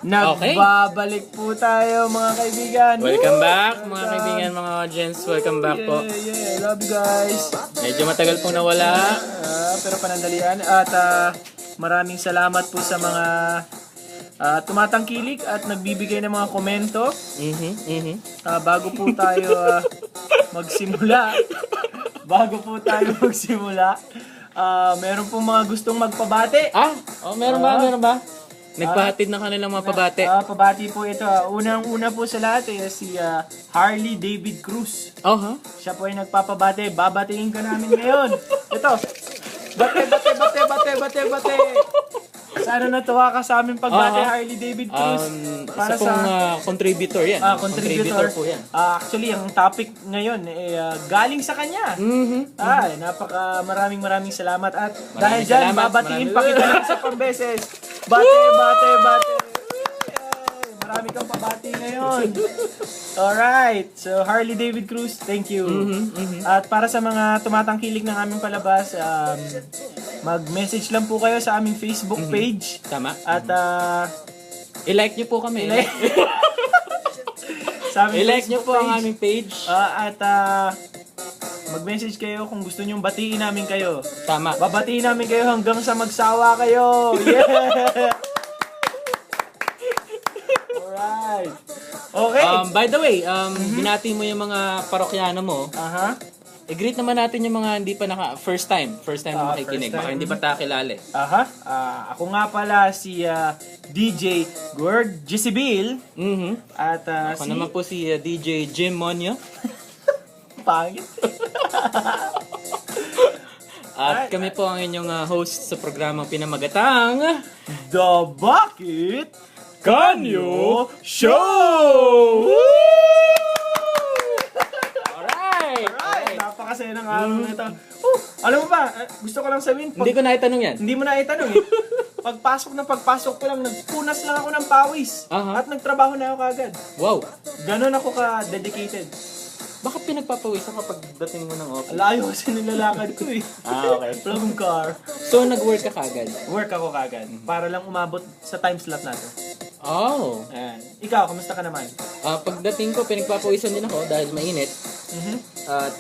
Nagbabalik po tayo mga kaibigan. Welcome back mga kaibigan, mga audience. Welcome back po. Yeah, love you guys. Medyo matagal pong nawala. Pero panandalian. At maraming salamat po sa mga tumatangkilik at nagbibigay ng mga komento. Bago po tayo magsimula. Meron po mga gustong magpabati. Meron ba? Nagpahatid na kanilang mga pabati. Pabati po ito. Unang-una po sa lahat si Harley David Cruz. Siya po ay nagpapabati. Babatiin ka namin ngayon. Ito. Bate. Sana natuwa ka sa aming pagbati, Harley David Cruz. Para sa contributor yan. Contributor po yan. Actually, ang topic ngayon galing sa kanya. Maraming salamat. At dahil dyan, babatiin pa kita ng isa pang beses. Bate. Marami kang pabati ngayon. Alright. So, Harley David Cruz, thank you. At para sa mga tumatangkilik ng aming palabas, mag-message lang po kayo sa aming Facebook page. Tama. At i-like nyo po kami. I-like nyo po ang aming page. At mag-message kayo kung gusto nyong batiin namin kayo. Tama. Babatiin namin kayo hanggang sa magsawa kayo. Yeah! Alright. Okay. By the way, binati mo yung mga parokyano mo. I-greet naman natin yung mga hindi pa first time na makikinig. Baka hindi pa tayo kilala. Ako nga pala si DJ Gord Jesibil. At ako naman po si DJ Jim Monyo. Pangit. At kami po ang inyong host sa programang pinamagatang The Bakit Kanyo Show! Alright! Napakasaya ng araw na ito. Alam mo ba, gusto ko lang sabihin. Hindi ko na itanong yan. Hindi mo na itanong eh. Pagpasok ko lang, nagpunas lang ako ng pawis. At nagtrabaho na ako kagad. Wow! Ganon ako ka-dedicated. Bakit pinagpapawisan kapag dating mo ng office? Layo kasi nilalakad ko eh. Okay. Plug car. So, nag-work ka kagad? Work ako kagad. Para lang umabot sa time slot natin. Ayan. Ikaw, kamusta ka naman? Pagdating ko, pinagpapawisan din ako dahil mainit. At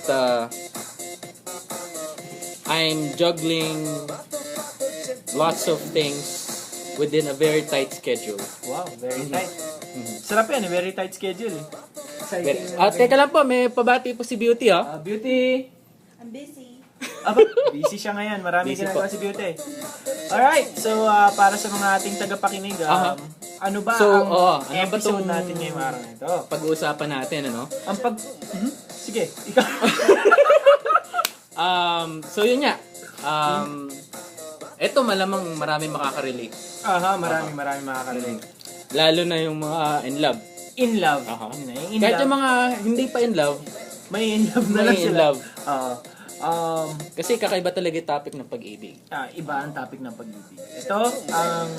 I'm juggling lots of things within a very tight schedule. Wow, very tight. Sarap yan, very tight schedule eh. Teka lang po, may pabati po si Beauty Beauty! I'm busy. Busy siya ngayon. Marami ginagawa si Beauty. Alright, so para sa mga ating tagapakinig, ano ba ang episode natin ngayong araw na ito? Pag-uusapan natin, ano? Sige, ikaw. So yun nga. Ito malamang maraming makaka-relate. Maraming makaka-relate. Lalo na yung mga in love. In love. Kahit yung mga hindi pa in love, may in love na lang sila. Kasi kakaiba talaga yung topic ng pag-ibig. Iba ang topic ng pag-ibig. Ito, ang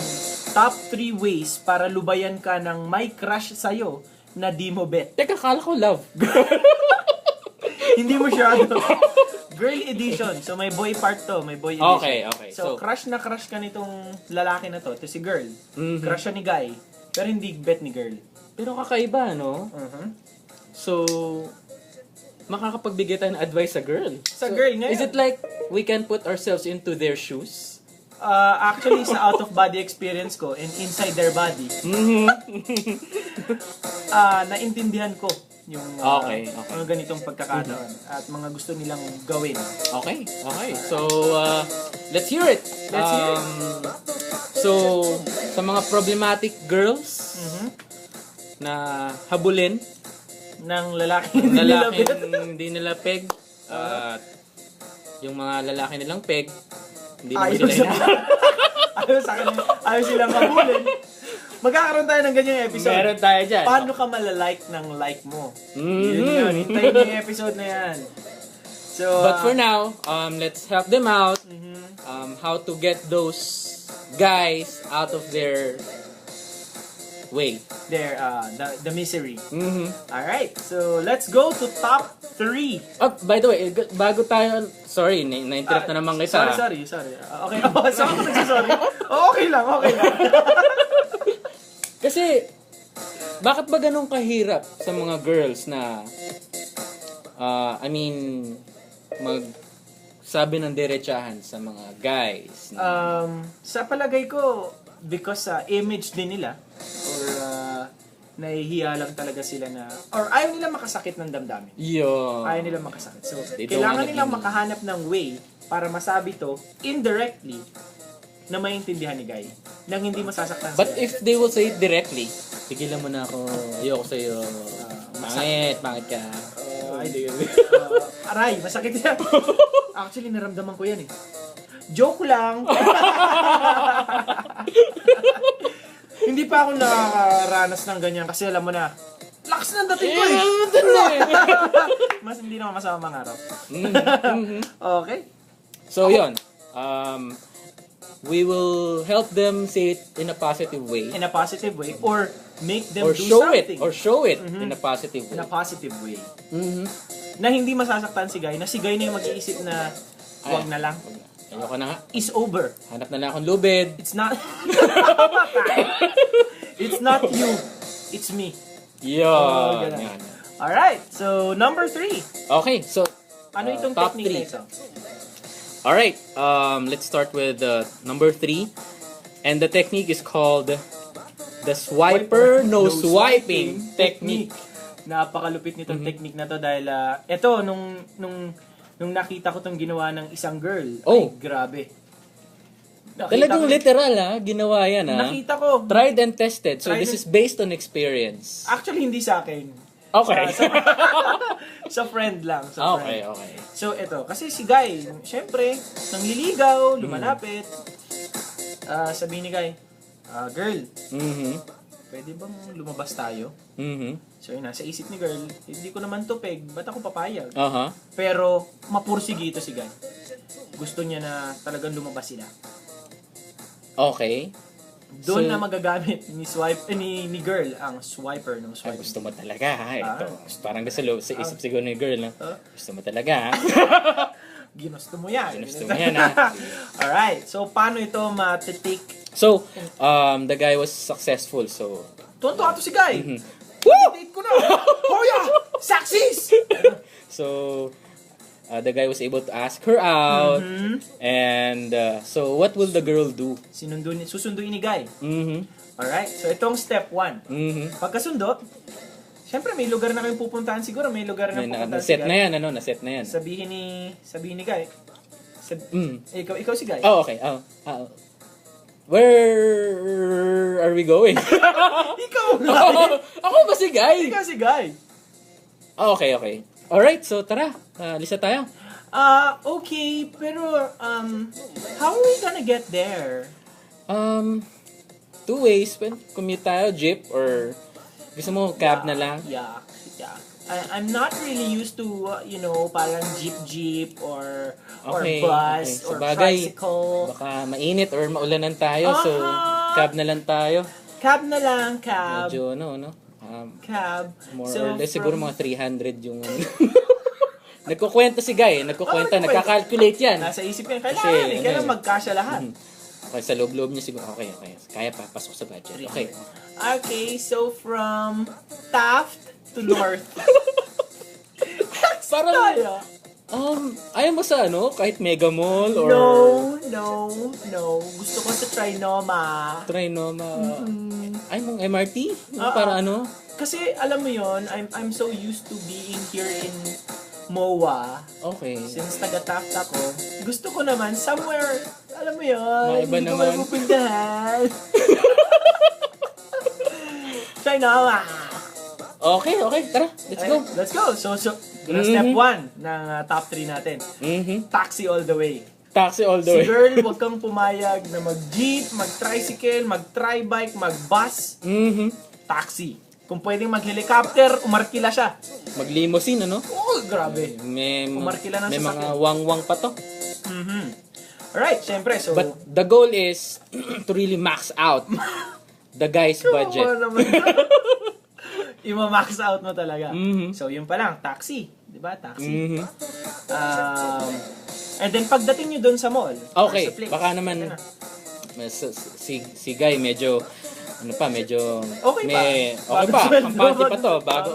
top 3 ways para lubayan ka ng may crush sa'yo na di mo bet. Teka, kala ko love. Hindi mo siya Girl edition. So, may boy part to. May boy edition. Okay. So, crush ka nitong lalaki na to. Ito si girl. Crush siya ni guy. Pero hindi bet ni girl. Pero kakaiba, no? So, makakapagbigay tayo ng advice sa girl. Girl ngayon. Is it like we can put ourselves into their shoes? Actually, sa out-of-body experience ko and inside their body, naintindihan ko yung mga ganitong pagkakataon at mga gusto nilang gawin. Okay. So, let's hear it. So, sa mga problematic girls na habulin ng lalaking hindi nila peg, at yung mga lalaki nilang peg, hindi naman sila ayaw silang habulin. Magkakaroon tayo ng ganyang episode. Meron tayo dyan. Paano ka malalike ng like mo? Yun. Hintayin niyo yung episode na yan. So, but for now, let's help them out. How to get those guys out of their way. The misery. Alright, so let's go to top 3. By the way, bago tayo, sorry, na-interrupt na naman kita. Sorry. Okay, saan ako nagsasorry? Okay lang. Kasi Kasi, bakit ba ganun kahirap sa mga girls na, sabi ng diretsahan sa mga guys? Sa palagay ko, because sa image din nila, or nahihiya lang talaga sila na, or ayaw nila makasakit ng damdamin. Ayaw nila makasakit. So, kailangan nilang makahanap ng way para masabi to indirectly na maintindihan ni Guy nang hindi masasaktan But if they will say it directly, tigilan mo na ako, ayoko sa'yo, pangit ka. Aray, masakit yan. Actually, naramdaman ko yan eh. Joke lang. Hindi pa ako nakakaranas ng ganyan kasi alam mo na, lakas ng dating ko eh. Mas hindi naman masama mangarap. Okay. So, yun. We will help them say it in a positive way. In a positive way, or make them Or do show something. it. Or show it in a positive way. In a positive way. Na hindi masasaktan si Guy, na si Guy na yung mag-iisip na wag na lang. Ayoko na nga. Is over. Hanap na lang akong lubid. It's not It's not you. It's me. Yan. Alright, so number 3. Okay, so Ano itong top technique na 3. ito? Alright, let's start with number 3. And the technique is called the swiper no swiping technique. Napakalupit nitong technique na to dahil ito nung nakita ko tong ginawa ng isang girl. Ay, grabe. Talagang literal ginawa yan Nakita ko. Tried and tested. So this is based on experience. Actually hindi sa akin. Okay. Sa friend lang. Okay. So ito, kasi si Guy, syempre, nangliligaw, lumalapit. Sabi ni Guy, girl, pwede bang lumabas tayo? So yun, nasa isip ni girl, hindi ko naman tupeg, ba't ako papayag? Pero mapursigi ito si Guy. Gusto niya na talagang lumabas sila. Okay. Doon na magagamit ni girl ang swiper ng swiper. Gusto mo talaga ito. Parang sa isip siguro ni girl na, gusto mo talaga Ginusto mo yan. Alright, so paano ito ma-take? So, the guy was successful, so Tuwan-tuwa to si Guy. Woo! Date ko na. Hoya! Success! So, the guy was able to ask her out. And so, what will the girl do? Susunduin ni Guy. Alright, so itong step 1. Pagkasundo, syempre may lugar na kayong pupuntahan siguro. May lugar na pupuntahan si Guy. Naset na yan. Sabihin ni Guy. Ikaw si Guy. Oh, okay. Where are we going? Ikaw na. Ako ba si Guy? Ikaw si Guy. Okay. Alright, so tara. Lista tayo. Okay, pero how are we gonna get there? 2 ways. Commute tayo, jeep, or gusto mo cab na lang? Yeah. I'm not really used to, parang jeep or bus or tricycle. Baka mainit or maulanan tayo, so cab na lang tayo. Cab na lang, cab. Medyo, cab. More or less, siguro mga 300 yung... Nagkukwenta si Guy, nagka-calculate yan. Nasa isip yan, kailangan magkasya lahat. Okay, sa loob-loob niya siguro, okay. Kaya pa, pasok sa budget. Okay, so from Taft to North. Parang, ayaw mo sa kahit Mega Mall or... No. Gusto ko sa Trinoma. Ay, mong MRT? Para Kasi, alam mo yon, I'm so used to being here in MOA. Okay. Since taga-Taft ako, gusto ko naman somewhere, alam mo yon, Maiba hindi ko naman. mapupuntahan. Trinoma. Okay, tara, let's go. So step 1 ng top 3 natin. Taxi all the way. Taxi all the way. Si girl, huwag kang pumayag na mag-jeep, mag-tricycle, mag-tri-bike, mag-bus. Taxi. Kung pwedeng mag-helicopter, umarkila siya. Mag-limousine, Oh, grabe. Umarkila ng may mga wang-wang pa to. Alright, syempre. So, but the goal is to really max out the guy's budget. Ima-max out mo talaga. So, yun pa lang, taxi. Diba? Taxi. And then, pagdating nyo dun sa mall. Okay, sa place, baka naman si Guy medyo medyo Okay pa. okay pa. Kampante pa to bago.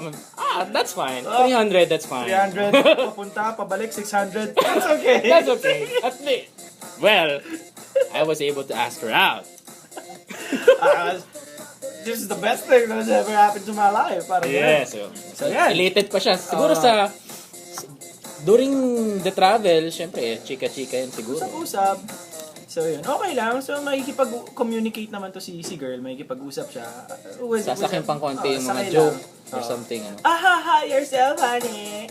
That's fine. 300, that's fine. 300, papunta, pabalik, 600. That's okay. That's okay. At least, well, I was able to ask her out. This is the best thing that's ever happened to my life. Parang Yeah, ganun. so yan. elated pa siya. Siguro during the travel, syempre, chika-chika yan siguro. Usap-usap. So yun, okay lang. So makikipag-communicate naman to si girl, makikipag-usap siya. Sasakin pang konti yung mga sakay joke lang. or something. Ano. Ha, yourself, honey.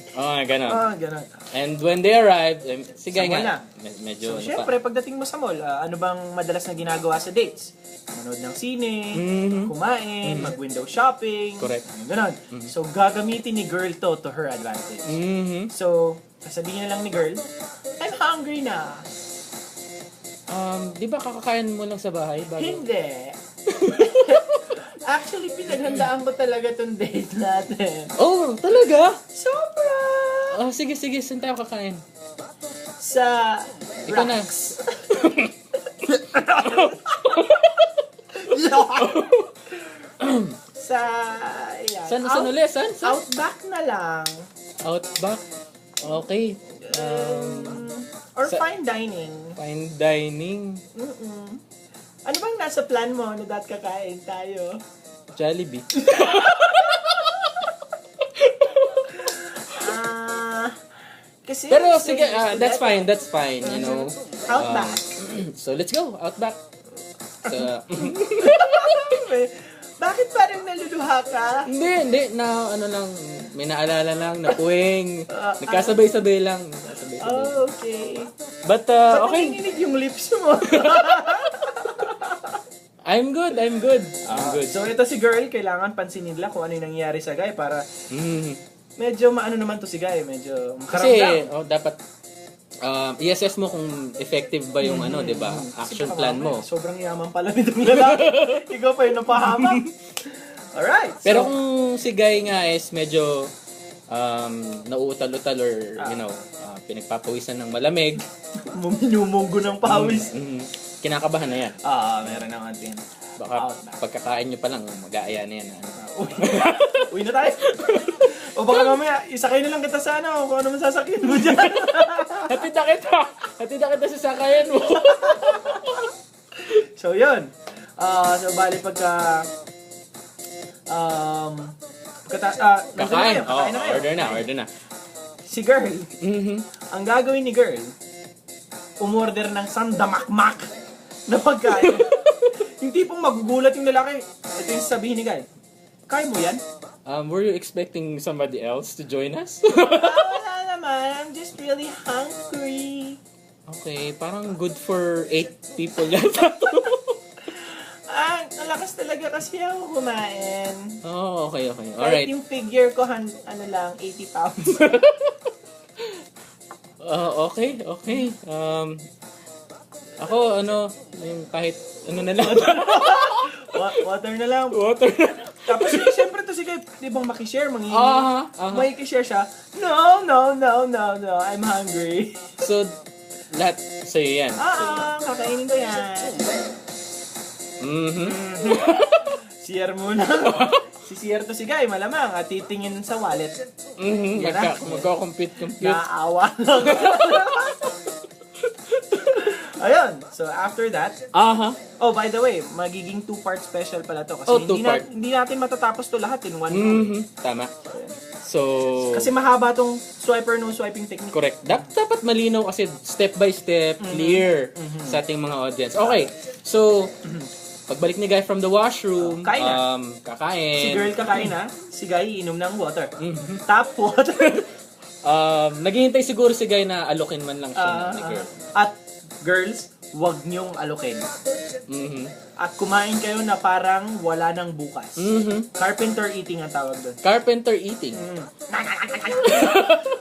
Ganon. Ganon. And when they arrived, si Guy Sa mall nga, na. medyo, So syempre, pagdating mo sa mall, ano bang madalas na ginagawa sa dates? Manood ng sine, kumain, mag-window shopping. Correct. Ganon. So gagamitin ni girl to her advantage. So, sasabihin na lang ni girl, I'm hungry na. Di ba kakakain mo lang sa bahay? Bago? Hindi. Actually, pinaghandaan ko talaga tong date natin. Oh, talaga? Sobra! Oh, sige, saan tayo kakain? Sa... Ikaw na. sa... Ayan. Saan ulit? Saan? Outback na lang. Outback? Okay. Or sa- fine dining. Fine dining. Ano bang nasa plan mo na dat kakain tayo? Jollibee. Kasi... Pero sige, that's fine, you know. Outback. So let's go, Outback. So, Bakit parang naluluha ka? hindi, na ano lang, may naalala lang, na puwing, nagkasabay-sabay lang. Oh, okay. But, Ba't okay. nanginginig yung lips mo? I'm good. So ito si girl, kailangan pansinin nila kung ano yung nangyayari sa guy para Mm. medyo maano naman to si guy, medyo Kasi, makaramdam. dapat, i-assess mo kung effective ba yung ano, di ba? Action Kasi plan mo. Sobrang yaman pala nitong lalaki. Ikaw pa yung napahamak. Alright. Pero kung si Guy nga is medyo nauutal-utal or, you know, pinagpapawisan ng malamig, Minumunggo ng pawis. kinakabahan na yan. Meron naman din. Baka pagkakain nyo pa lang, mag-aaya na yan. Uy na tayo. O baka mamaya, isakay na lang kita sa ano, kung ano man sasakyan mo dyan. Hatid na kita sa sakayan mo. So, yun. So, bali pagka... Kakain. Kakain na kayo. Order na. Si girl, ang gagawin ni girl, umorder ng sandamakmak na pagkain. Yung tipong magugulat yung lalaki. Ito yung sabihin ni guy. Kaya mo yan? Were you expecting somebody else to join us? Wala naman. I'm just really hungry. Okay, parang good for 8 people yata. Nalakas talaga kasi ako kumain. Oh, okay. Kahit Alright. yung figure ko, ano lang, 80 pounds. Okay. Ako, yung kahit ano na lang. Water na lang. Water. Tapos, siyempre to sige, di bang makishare, mangingi. May kishare siya. No, I'm hungry. So, lahat sa'yo yan. Kakainin ko yan. Share muna. Si Sierra to si Guy, malamang, at titingin sa wallet. Magka-compute. Naawa lang. Ayun. So, after that, oh, by the way, magiging 2-part special pala to. Kasi hindi natin matatapos to lahat in one go. Tama. So, kasi mahaba tong swiper no swiping technique. Correct. Dapat malinaw kasi step by step, clear sa ating mga audience. Okay. So, pagbalik ni Guy from the washroom, kakain. Si girl kakain na, si Guy inom ng water. Tap water. Naghihintay siguro si Guy na alokin man lang siya ni girl. At girls, wag niyong alokin. At kumain kayo na parang wala nang bukas. Carpenter eating ang tawag doon. Carpenter eating.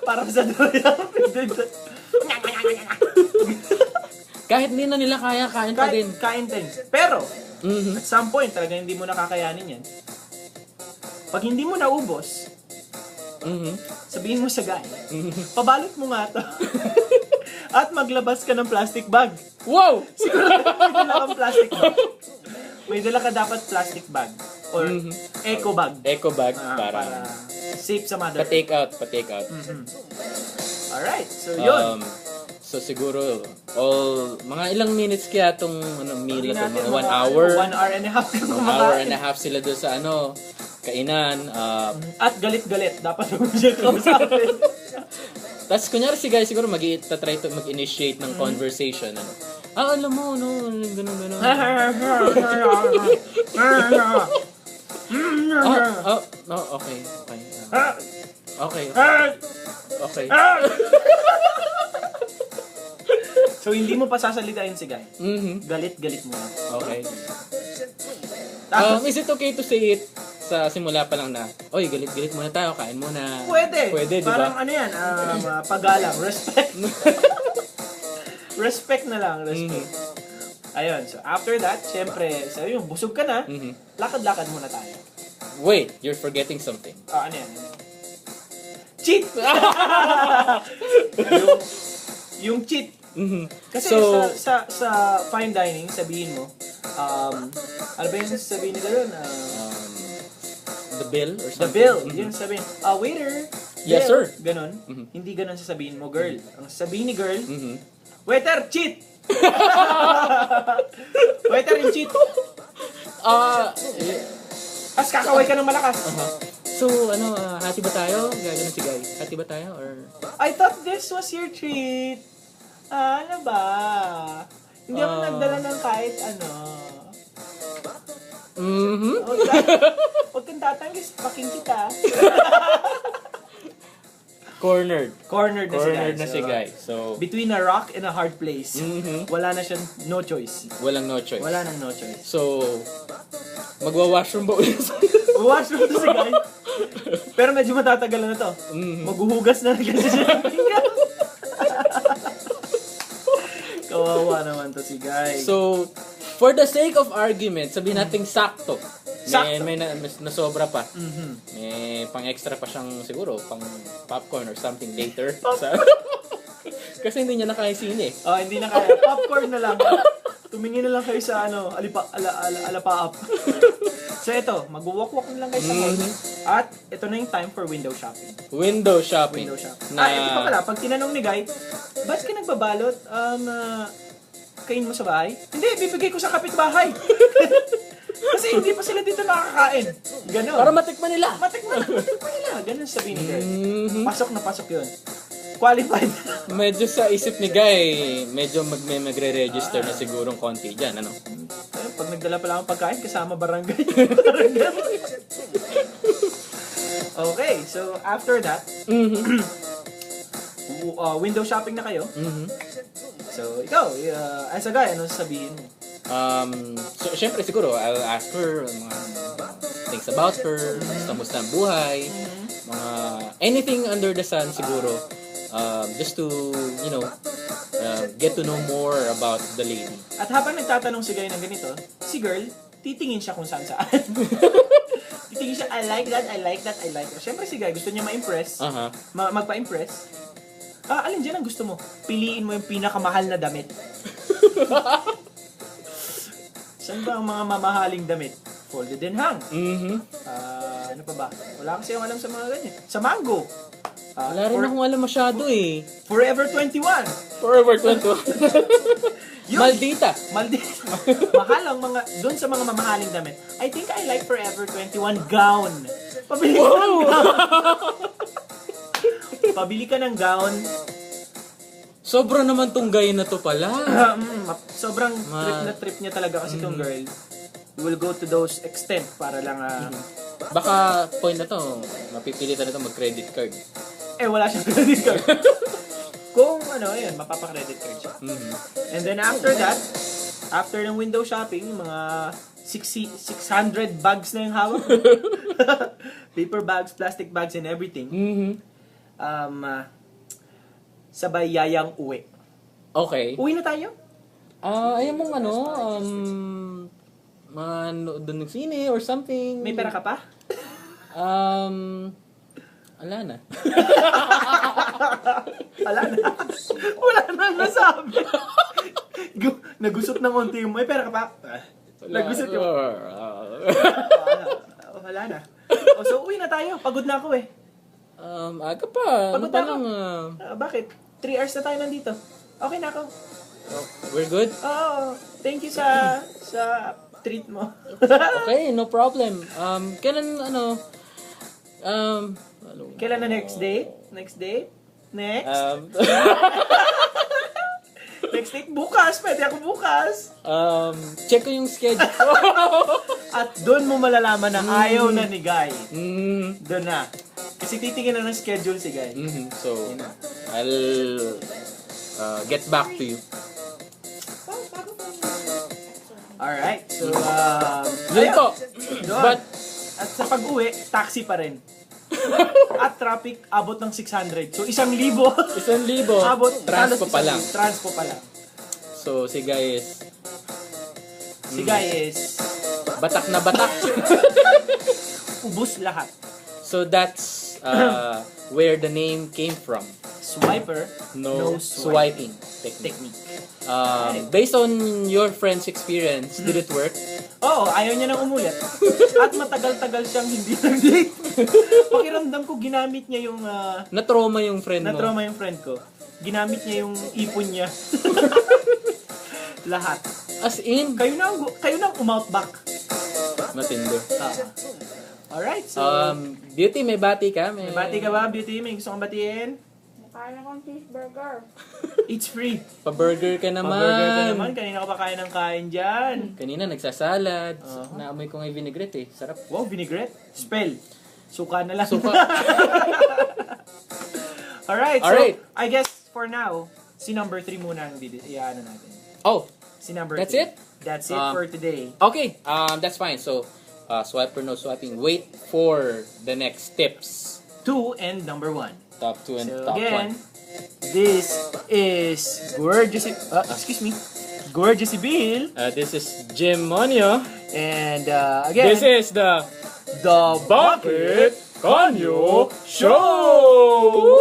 Parang sa doya. Kahit hindi na nila kaya, kain pa din. Kain din. Pero, at some point, talaga hindi mo nakakayanin yan. Pag hindi mo naubos, sabihin mo sa guy, pabalot mo nga to. At maglabas ka ng plastic bag. Wow! May dala kang plastic bag. May dala ka dapat plastic bag. Or eco bag. Eco bag Para safe sa mother. pa-take out. Alright, so yun. So siguro mga ilang minutes kaya tong meal Hindi na to, natin mga 1 mga hour. 1 hour and a half. 1 hour and a half sila doon sa kainan. At galit-galit. Dapat mo siya kausapin. Tapos kunyari si guys siguro try to mag-initiate ng conversation. Alam mo, ganun. Okay. Okay. So, hindi mo pa sasalitain si Guy. Galit-galit mo na. Okay. Is it okay to say it sa simula pa lang na, oy, galit-galit muna tayo, kain muna. Pwede, di parang ba? ano yan, pagalang, respect. Respect na lang, respect. Ayun, so after that, syempre, sabi mo, busog ka na, lakad-lakad muna tayo. Wait, you're forgetting something. Ano yan? Cheat! yung cheat. Kasi So, sa fine dining, sabihin mo, ano ba yung sabihin nila doon? the bill or The something? bill. Yun sabihin. Waiter. Yes, bill. sir. Ganon. Hindi ganon sasabihin mo, girl. Ang sabihin ni girl, Mhm. waiter, cheat! Waiter, yung cheat. As kakaway ka ng malakas. So, hati ba tayo? Gagano si Guy. Hati ba tayo? Or... I thought this was your treat. Ano ba? Hindi ako nagdala ng kahit ano. Huwag kang tatanggis, paking kita. Cornered Cornered na si Guy. So, between a rock and a hard place. Wala na siya, no choice. walang no choice. Wala nang no choice. So, magwa-washroom ba ulit? Washroom to si Guy. Pero medyo matatagalan na to. Maghuhugas na rin kasi siya ng pinggan. Kawawa naman to si Guy. So, for the sake of argument, sabihin natin sakto. Sakto. May nasobra pa. May pang-extra pa siyang siguro, pang popcorn or something later. Kasi hindi niya nakaisine. Hindi na kaya. Popcorn na lang. Tumingin na lang kayo sa alapaap. So ito, mag-walk-walk na lang kayo sa mall. At ito na yung time for window shopping. Window shopping. Ito pa pala, pag tinanong ni Guy, ba't ka nagbabalot? Kain mo sa bahay? Hindi, bibigay ko sa kapitbahay. Kasi hindi pa sila dito nakakain. Ganon. Para matikman nila. Matikman nila. Ganon sabihin ni Guy. Pasok na pasok yun. Qualified. Medyo sa isip ni Guy, medyo magre-register na sigurong konti dyan, ano? Pag nagdala pala akong pagkain, kasama barangay. Okay, so after that, window shopping na kayo. So, ikaw, as a guy, ano sasabihin mo? So, syempre siguro, I'll ask her mga things about her, kamusta ang buhay, mga anything under the sun siguro, just to, get to know more about the lady. At habang nagtatanong si Guy ng ganito, si girl, titingin siya kung saan-saan. Titingin siya, I like that. Siyempre si Guy, gusto niya ma-impress, magpa-impress. Alin dyan ang gusto mo? Piliin mo yung pinakamahal na damit. Saan ba ang mga mamahaling damit? Folded and hang. Ano pa ba? Wala kasi akong alam sa mga ganyan. Sa Mango. Wala rin akong alam masyado eh. Forever 21. Forever 21. Yun. Maldita. Mahal ang mga, doon sa mga mamahaling damit. I think I like Forever 21 gown. Pabili ka ng gown. Pabili ka ng gown. Sobra naman tong guy na to pala. Sobrang trip niya talaga kasi tong girl. You will go to those extent para lang Baka point na to, mapipilitan na to mag-credit card. Wala siyang credit card. Kung yun, mapapa-credit card siya. And then after that, after ng window shopping, mga 600 bags na yung hawak. Paper bags, plastic bags, and everything. Sabay yayang uwi. Okay. Uwi na tayo? Ayaw mong doon ng sine or something. May pera ka pa? Wala na. Wala na. Wala na nasabi. Nagusot ng konti yung may pera ka pa. Nagusot yung... Wala na. So, uwi na tayo. Pagod na ako eh. Aga pa. Pagod Ano pa na ako. lang, Bakit? 3 hours na tayo nandito. Okay na ako. we're good? Oo. Thank you sa treat mo. Okay, no problem. Kailan, Kailan na next day? Next day? Next? Next date? Bukas. Pwede ako bukas. check ko yung schedule ko. At doon mo malalaman na ayaw na ni Guy. Mm, Doon na. Kasi titingin na ng schedule si Guy. so, I'll get back to you. Alright. So, Yun po. Doon. But, At sa pag-uwi, taxi pa rin. At traffic, abot ng 600. So, 1,000. 1,000. Abot. Transpo halos pa lang. Transpo pa lang. So, si guys, Si Guy is batak na batak. ubus lahat. So, that's where the name came from. Swiper, No swiping technique. technique. Based on your friend's experience, did it work? Oo, ayaw niya nang umulit. At matagal-tagal siyang hindi nag-date. Pakiramdam ko, ginamit niya yung... Na-trauma yung friend mo. na-trauma yung friend ko. Ginamit niya yung ipon niya. Lahat. As in, Kayo na umout back. matindi. Alright, so... Beauty, may bati ka? may bati ka ba, Beauty? May gusto kang batiin? Kaya akong cheeseburger. It's free. Pa-burger ka naman. Pag-burger ka naman. Kanina ka pa kain ng kain dyan. Kanina nagsasalad. Naamoy ko nga yung vinaigrette eh. Sarap. Wow, vinaigrette. Spell. Suka na lang. Suka. Alright, so Alright. I guess for now, si number 3 muna ang iyaano natin. Oh, Si number That's 3. it? That's it for today. okay. That's fine. So, swipe or no swiping. Wait for the next tips. 2 and number 1. Top 2 and So top again, 1. this is Gorgeous Bill. This is Jim Monio. And again, This is the the Bucket Conyo Show!